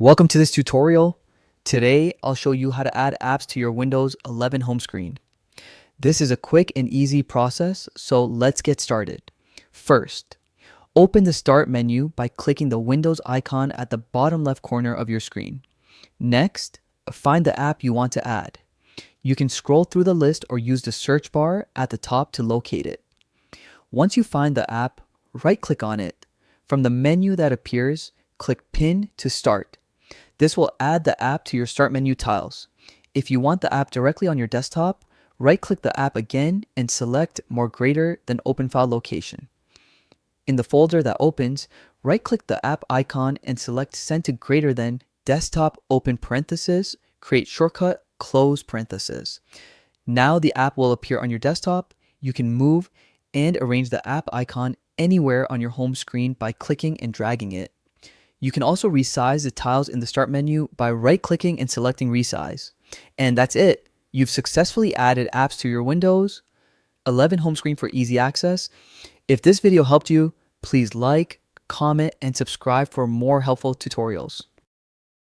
Welcome to this tutorial. Today, I'll show you how to add apps to your Windows 11 home screen. This is a quick and easy process, so let's get started. First, open the Start menu by clicking the Windows icon at the bottom left corner of your screen. Next, find the app you want to add. You can scroll through the list or use the search bar at the top to locate it. Once you find the app, right-click on it. From the menu that appears, click Pin to start. This will add the app to your Start menu tiles. If you want the app directly on your desktop, right-click the app again and select More Greater than Open File Location. In the folder that opens, right-click the app icon and select Send to Greater than Desktop Open Parenthesis, Create Shortcut, Close Parenthesis. Now the app will appear on your desktop. You can move and arrange the app icon anywhere on your home screen by clicking and dragging it. You can also resize the tiles in the Start menu by right-clicking and selecting Resize. And that's it. You've successfully added apps to your Windows 11 home screen for easy access. If this video helped you, please like, comment, and subscribe for more helpful tutorials.